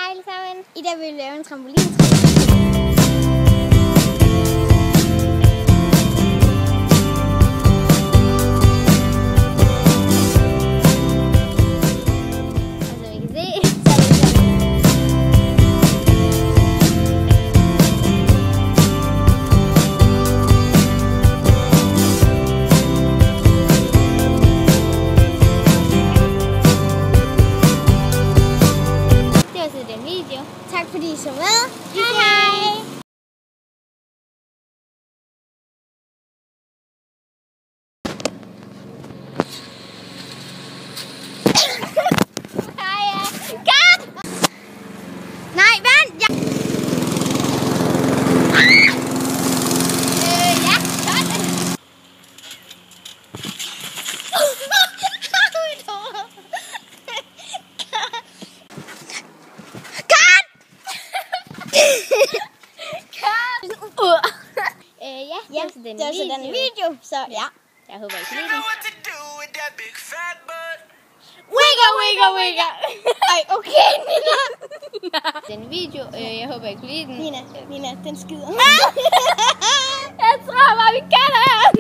Hej alle sammen. I dag vil vi lave en trampolintræning. Tak fordi I så med. Hej hej! Hej! Kat! Nej, vent! Ja, ja, det var så den video, så ja. Jeg håber, I kan lide den. Wigger, wigger. Ej, okay, Nina. Den video, jeg håber, I kan lide den. Nina, den skider. Jeg tror bare, vi kan det.